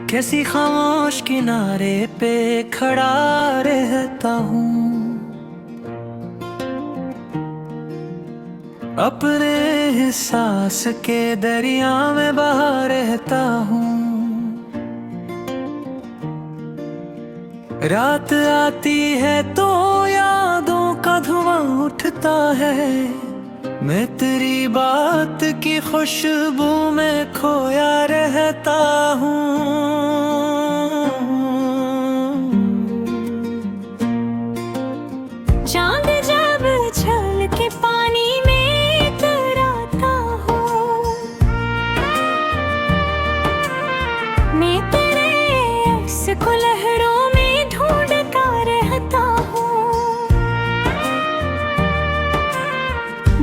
कैसी खामोश किनारे पे खड़ा रहता हूँ, अपने एहसास के दरिया में बहा रहता हूँ। रात आती है तो यादों का धुआं उठता है, मैं तेरी बात की खुशबू में खोया रहता हूँ। चांद जब छल के पानी में इतराता हूँ, मैं तेरे अक्स को लहरों में ढूंढता रहता हूँ।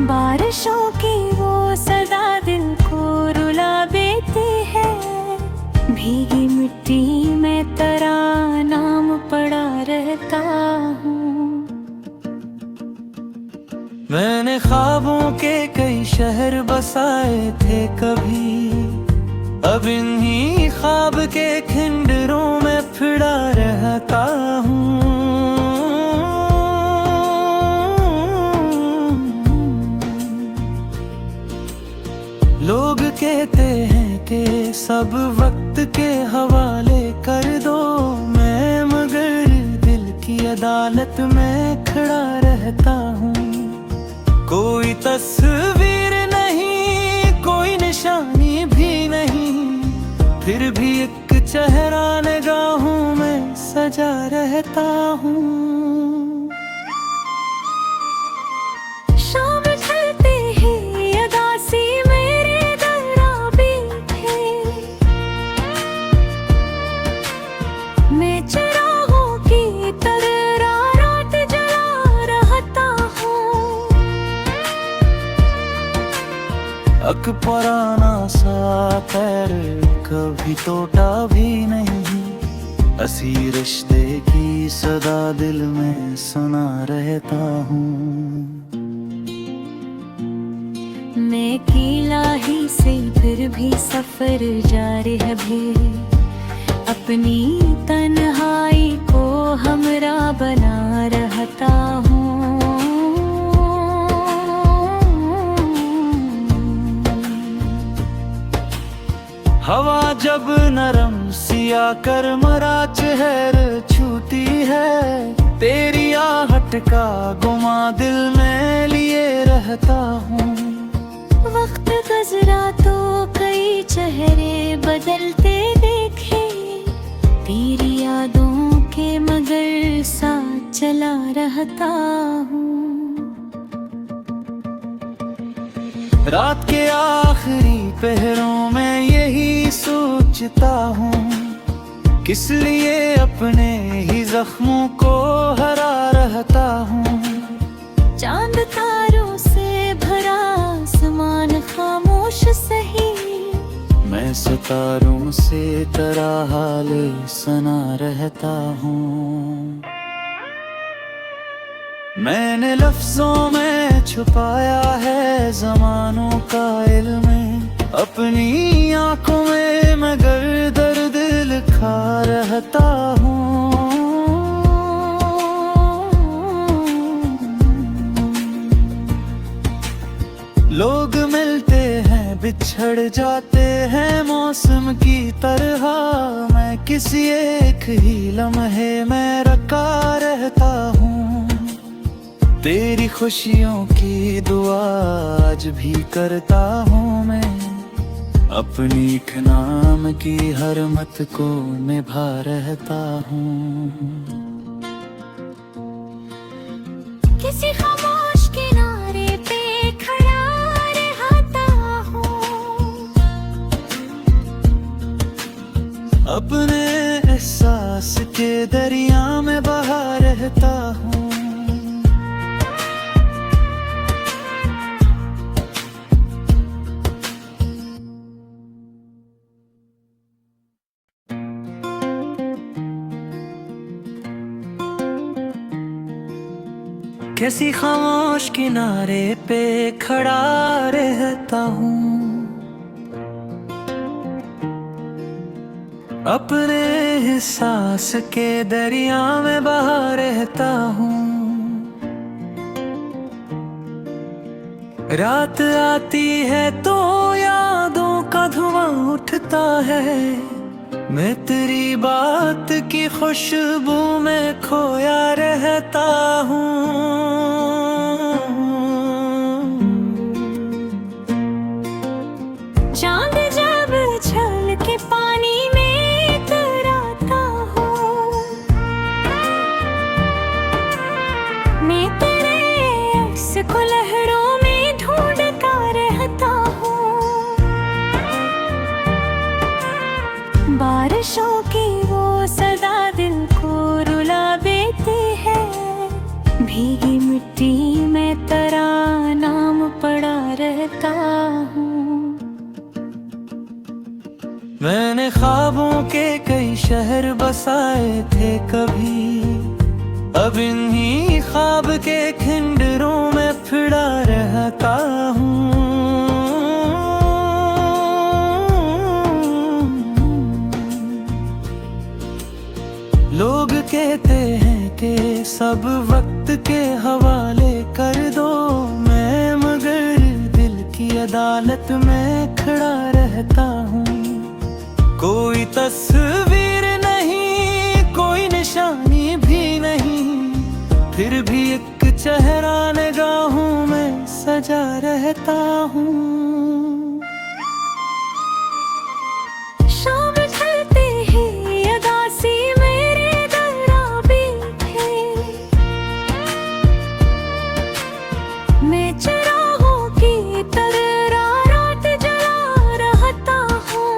बारिशों की वो सदा दिल को रुला देती है, भीगी मिट्टी में तेरा नाम पड़ा रहता हूँ। मैंने ख्वाबों के कई शहर बसाए थे कभी, अब इन्हीं ख्वाब के खंडरों में फिरा रहता हूँ। लोग कहते हैं कि सब वक्त के हवाले कर दो, मैं मगर दिल की अदालत में खड़ा रहता हूँ। कोई तस्वीर नहीं, कोई निशानी भी नहीं, फिर भी एक चेहरा निगाहों में सजा रहता हूँ। शाम ढलते ही अदासी मेरे दराबी थे, मैं चिरागों की तरह रात जला रहता हूँ। अक पुराना सा पैर कभी टूटा भी नहीं, असी रिश्ते की सदा दिल में सुना रहता हूँ। मैं अकेला ही से फिर भी सफर जारी है भी, अपनी तन्हाई को हमरा बना रहता हूँ। हवा जब नरम सिया कर मरा चेहर छूती है, तेरी आहट का गुमा दिल में लिए रहता हूँ। वक्त गुजरा तो कई चेहरे बदलते देखे, तेरी यादों के मगर साथ चला रहता हूँ। रात के आखिरी पहरों में यही सोचता हूँ, किस लिए अपने ही जख्मों को हरा रहता हूँ। चांद तारों से भरा आसमान खामोश सही, मैं सितारों से तेरा हाल सुना रहता हूँ। मैंने लफ्जों में छुपाया है ज़मानों का इल्म, अपनी आंखों में मगर दर्द लिखा रहता हूँ। लोग मिलते हैं बिछड़ जाते हैं मौसम की तरह, मैं किसी एक ही लम्हे में रखा रहता हूँ। तेरी खुशियों की दुआ आज भी करता हूँ मैं, अपनी एक नाम की हर मत को निभा रहता हूँ। किसी खामोश किनारे पे खड़ा रहता हूँ, अपने एहसास के दरिया में बहा रहता हूँ। कैसी खामोश किनारे पे खड़ा रहता हूँ, अपने एहसास के दरिया में बहा रहता हूँ। रात आती है तो यादों का धुआं उठता है, मैं तेरी बात की खुशबू में खोया रहता हूँ। चांद जब छल के पानी में इतराता हूँ, मैं तेरे अक्स को लहरों में ढूंढता रहता हूँ। बारिशों की वो सदा दिल को रुला देती है, भीगी मिट्टी में तेरा नाम पड़ा रहता हूँ। मैंने ख्वाबों के कई शहर बसाए थे कभी, अब इन्हीं ख्वाब के खंडरों में फिरा रहता हूँ। लोग कहते हैं कि सब वक्त के हवाले कर दो, मैं मगर दिल की अदालत में खड़ा रहता हूँ। कोई तस्वीर नहीं, कोई निशानी भी नहीं, फिर भी एक चेहरा निगाहों में सजा रहता हूँ। शाम ढलते ही अदासी मेरे दराबी है, मैं चिरागों की तरह रात जला रहता हूँ।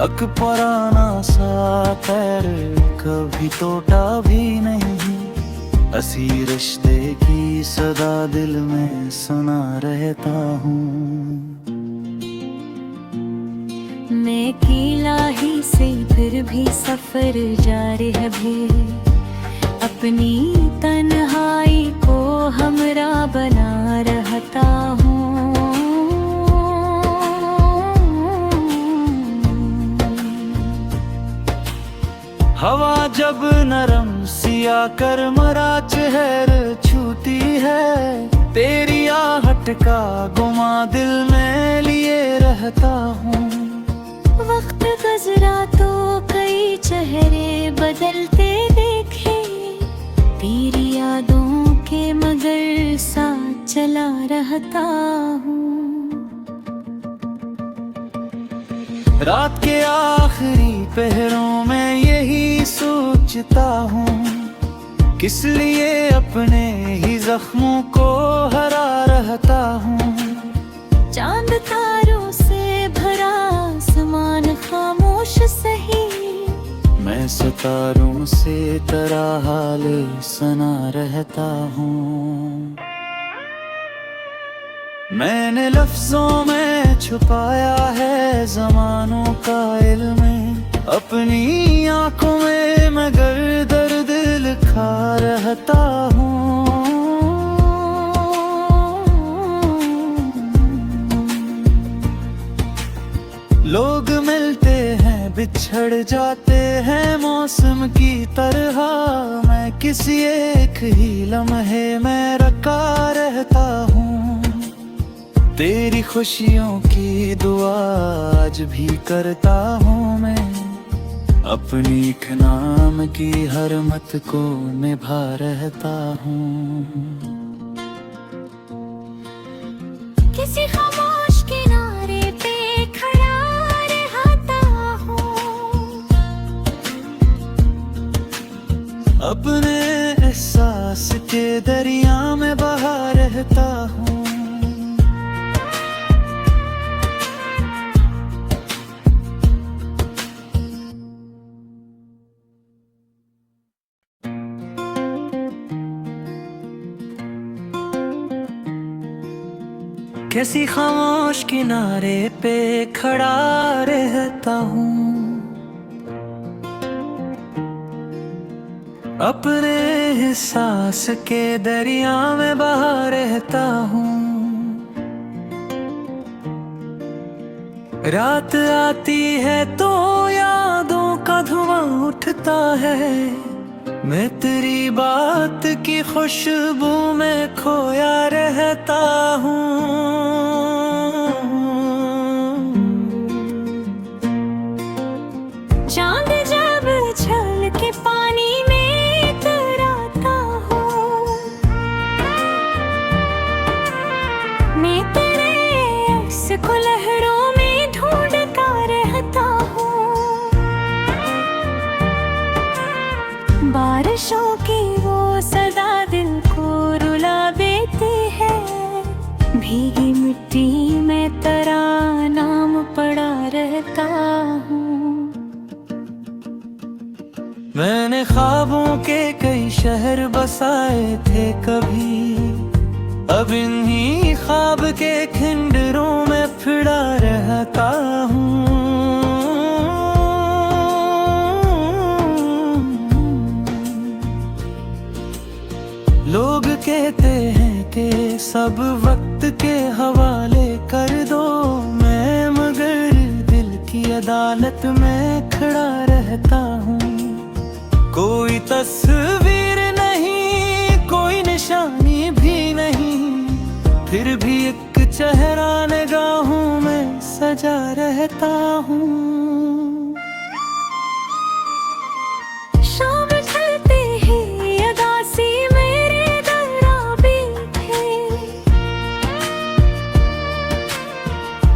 अक पुराना सा पैर कभी टूटा भी नहीं, असी रिश्ते की सदा दिल में सुना रहता हूँ। मैं अकेला ही से फिर भी सफर जारी है भी, अपनी तन्हाई को हमरा बना रहता हूँ। हवा जब नरम सिया कर मरा चेहर छूती है, तेरी आहट का गुमा दिल में लिए रहता हूँ। वक्त गुजरा तो कई चेहरे बदलते देखे, तेरी यादों के मगर साथ चला रहता हूँ। रात के आखिरी पहरों में यही सोचता हूँ, किस लिए अपने ही जख्मों को हरा रहता हूँ। चांद तारों से भरा आसमान खामोश सही, मैं सितारों से तेरा हाल सुना रहता हूँ। मैंने लफ्जों में छुपाया है ज़मानों का इल्म, अपनी आंखों में मगर दर्द लिखा रहता हूँ। लोग मिलते हैं बिछड़ जाते हैं मौसम की तरह, मैं किसी एक ही लम्हे में रखा रहता हूँ। तेरी खुशियों की दुआ आज भी करता हूँ मैं, अपनी एक नाम की हर मत को निभा रहता हूँ। किसी खामोश किनारे पे खड़ा रहता हूँ, अपने एहसास के दरिया में बहा रहता हूँ। किसी खामोश किनारे पे खड़ा रहता हूँ, अपने एहसास के दरिया में बहा रहता हूँ। रात आती है तो यादों का धुआं उठता है, मैं तेरी बात की खुशबू में खोया रहता हूँ। चांद जब छल के पानी में इतराता हूँ, मैं तेरे अक्स को लहरों में ढूंढता रहता हूँ। बारिशों की वो सदा दिल को रुला देती है, भीगी मिट्टी में तेरा नाम पड़ा रहता हूँ। मैंने ख्वाबों के कई शहर बसाए थे कभी, अब इन्हीं ख्वाब के खंडरों में फिरा रहता हूँ। लोग कहते हैं कि सब वक्त के हवाले कर दो, मैं मगर दिल की अदालत में खड़ा रहता हूँ। कोई तस्वीर नहीं, कोई निशानी भी नहीं, फिर भी एक चेहरा निगाहों में सजा रहता हूँ। शाम ढलते ही अदासी मेरे दराबी है,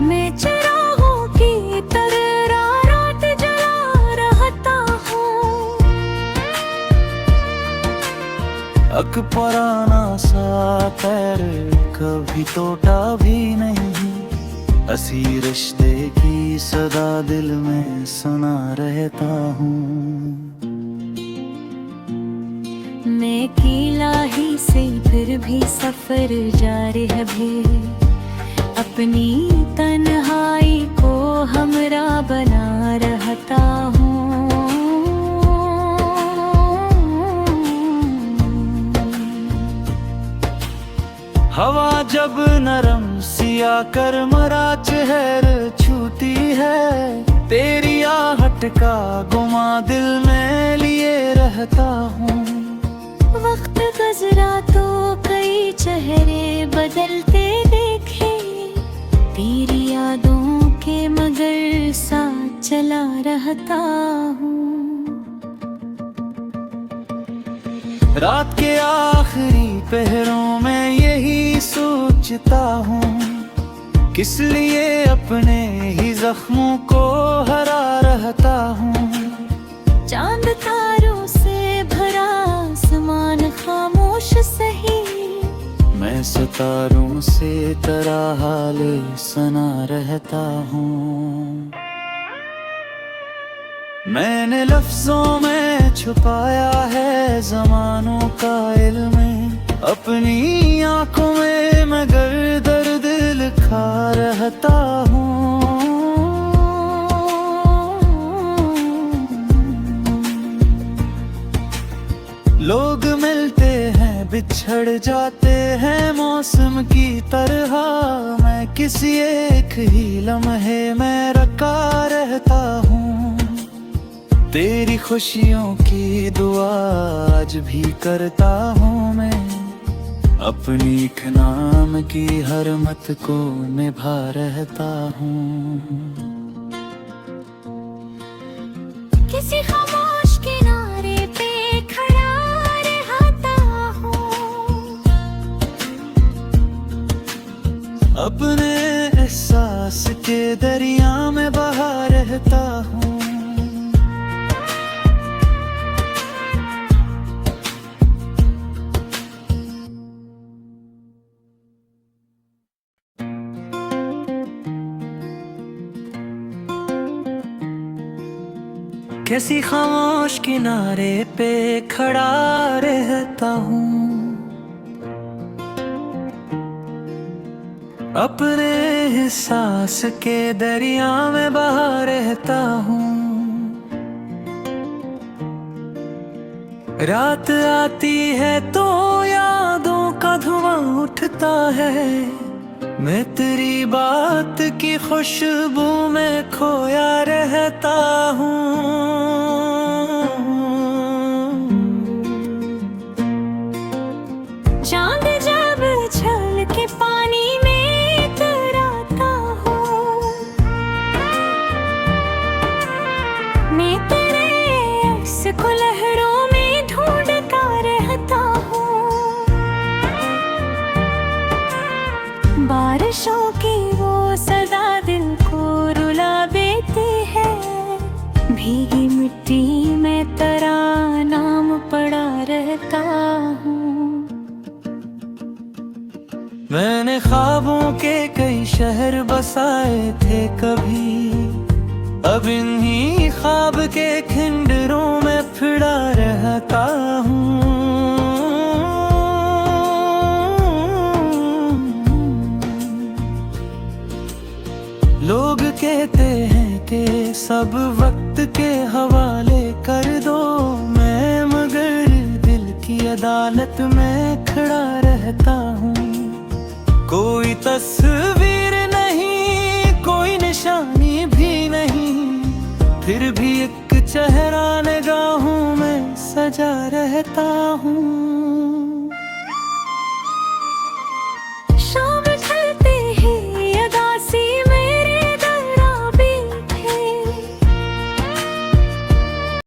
मैं चिरागों की तरह रात जला रहता हूँ। अक पुराना सा पैर कभी टूटा भी नहीं, असी रिश्ते की सदा दिल में सुना रहता हूँ। मैं अकेला ही से फिर भी सफर जारी है भी, अपनी तन्हाई को हमरा बना रहता हूँ। हवा जब नरम सिया कर मरा चेहर छूती है, तेरी आहट का गुमा दिल में लिए रहता हूँ। वक्त गुजरा तो कई चेहरे बदलते देखे, तेरी यादों के मगर साथ चला रहता हूँ। रात के आखिरी पहरों में यही सोचता हूँ, किस लिए अपने ही जख्मों को हरा रहता हूँ। चांद तारों से भरा आसमान खामोश सही, मैं सितारों से तेरा हाल सुना रहता हूँ। मैंने लफ्जों में छुपाया है ज़मानों का इल्म, अपनी आंखों में मगर दर्द लिखा रहता हूँ। लोग मिलते हैं बिछड़ जाते हैं मौसम की तरह, मैं किसी एक ही लम्हे में रखा रहता हूँ। तेरी खुशियों की दुआ आज भी करता हूँ मैं, अपनी एक नाम की हर मत को निभा रहता हूँ। किसी खामोश किनारे पे खड़ा रहता हूँ, अपने एहसास के दरिया में बहा रहता हूँ। किसी खामोश किनारे पे खड़ा रहता हूँ, अपने एहसास के दरिया में बहा रहता हूँ। रात आती है तो यादों का धुआं उठता है, मैं तेरी बात की खुशबू में खोया रहता हूँ। चांद जब छल के पानी में इतराता हूँ, मैं तेरे अक्स को लहरों में ढूंढता रहता हूँ। बारिशों की वो सदा दिल को रुला देती है, भीगी मिट्टी में तेरा नाम पड़ा रहता हूँ। मैंने ख्वाबों के कई शहर बसाए थे कभी, अब इन्हीं ख्वाब के खंडरों में फिरा रहता हूँ। लोग कहते हैं कि सब वक्त के हवाले कर दो मैं, मगर दिल की अदालत में खड़ा रहता हूँ। कोई तस्वीर नहीं, कोई निशानी भी नहीं, फिर भी एक चेहरा निगाहों में सजा रहता हूँ।